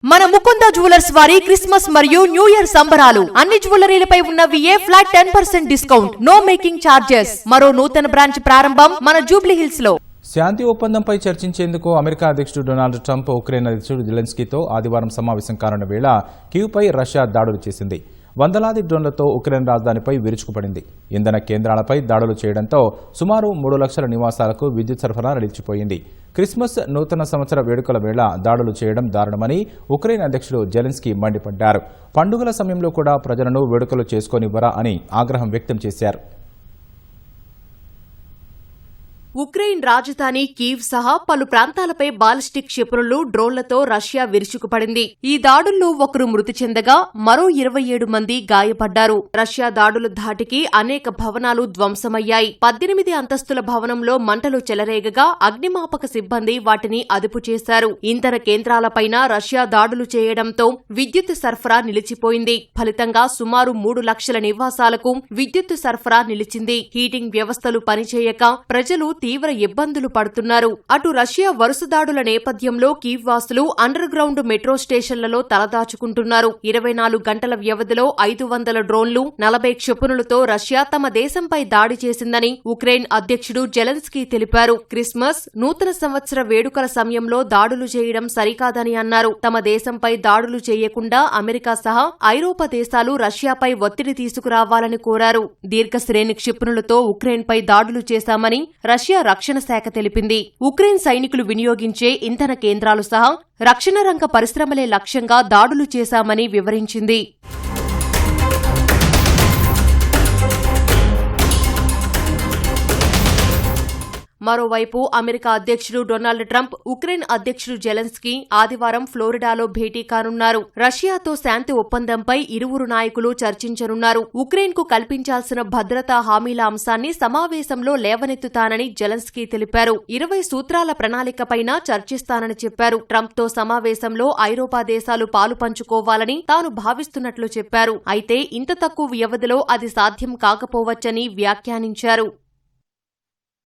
మన ముకుంద జ్యువెలర్స్ వారి క్రిస్మస్ మరియు న్యూ ఇయర్ సంబరాలు అన్ని జ్యువెలరీలపై ఉన్న VA flat 10% discount, no making charges. మరో నూతన బ్రాంచ్ ప్రారంభం మన జూబ్లీ హిల్స్ లో. శాంతి ఒప్పందంపై చర్చించేందుకు అమెరికా అధ్యక్షుడు డొనాల్డ్ ట్రంప్ ఉక్రెయిన్ అధ్యక్షుడు జెలెన్స్కీతో ఆదివారం సమావేశం కానున్న వేళ కీవ్పై రష్యా దాడులు చేసింది. వందలాది డ్రోన్లతో ఉక్రెయిన్ రాజధానిపై విరుచుకుపడింది. ఇంధన కేంద్రాలపై దాడులు చేయడంతో సుమారు 3 లక్షల నివాసాలకు విద్యుత్ సరఫరా నిలిచిపోయింది. క్రిస్మస్, నూతన సంవత్సర వేడుకల వేళ దాడులు చేయడం దారుణమని ఉక్రెయిన్ అధ్యక్షుడు జెలెన్స్కీ మండిపడ్డారు. పండుగల సమయంలో కూడా ప్రజలను వేడుకలు చేసుకోనివ్వరా అని ఆగ్రహం వ్యక్తం చేశారు. ఉక్రెయిన్ రాజధాని కీవ్ సహా పలు ప్రాంతాలపై బాలిస్టిక్ క్షిపణులు, డ్రోన్లతో రష్యా విరుచుకుపడింది. ఈ దాడుల్లో ఒకరు మృతి చెందగా మరో 27 మంది గాయపడ్డారు. రష్యా దాడుల ధాటికి అనేక భవనాలు ధ్వంసమయ్యాయి. 18 అంతస్తుల భవనంలో మంటలు చెలరేగగా అగ్నిమాపక సిబ్బంది వాటిని అదుపు చేశారు. ఇంధన కేంద్రాలపైన రష్యా దాడులు చేయడంతో విద్యుత్ సరఫరా నిలిచిపోయింది. ఫలితంగా సుమారు 3 లక్షల నివాసాలకు విద్యుత్ సరఫరా నిలిచింది. హీటింగ్ వ్యవస్థలు పనిచేయక ప్రజలు తీవ్ర ఇబ్బందులు పడుతున్నారు. అటు రష్యా వరుస దాడుల నేపథ్యంలో కీవ్ వాసులు అండర్ గ్రౌండ్ మెట్రో స్టేషన్లలో తలదాచుకుంటున్నారు. 24 గంటల వ్యవధిలో 500 డ్రోన్లు, 40 క్షిపణులతో రష్యా తమ దేశంపై దాడి చేసిందని ఉక్రెయిన్ అధ్యక్షుడు జెలెన్స్కీ తెలిపారు. క్రిస్మస్, నూతన సంవత్సర వేడుకల సమయంలో దాడులు చేయడం సరికాదని అన్నారు. తమ దేశంపై దాడులు చేయకుండా అమెరికా సహా ఐరోపా దేశాలు రష్యాపై ఒత్తిడి తీసుకురావాలని కోరారు. దీర్ఘశ్రేణి క్షిపణులతో ఉక్రెయిన్పై దాడులు చేశామని రష్యా రక్షణ శాఖ తెలిపింది. ఉక్రెయిన్ సైనికులు వినియోగించే ఇంధన కేంద్రాలు సహా రక్షణ రంగ పరిశ్రమలే లక్ష్యంగా దాడులు చేశామని వివరించింది. మరోవైపు అమెరికా అధ్యక్షుడు డొనాల్డ్ ట్రంప్, ఉక్రెయిన్ అధ్యక్షుడు జెలెన్స్కీ ఆదివారం ఫ్లోరిడాలో భేటీ కానున్నారు. రష్యాతో శాంతి ఒప్పందంపై ఇరువురు నాయకులు చర్చించనున్నారు. ఉక్రెయిన్కు కల్పించాల్సిన భద్రతా హామీల అంశాన్ని సమావేశంలో లేవనెత్తుతానని జెలెన్స్కీ తెలిపారు. 20 సూత్రాల ప్రణాళికపైన చర్చిస్తానని చెప్పారు. ట్రంప్తో సమావేశంలో ఐరోపా దేశాలు పాలు పంచుకోవాలని తాను భావిస్తున్నట్లు చెప్పారు. అయితే ఇంత తక్కువ వ్యవధిలో అది సాధ్యం కాకపోవచ్చని వ్యాఖ్యానించారు.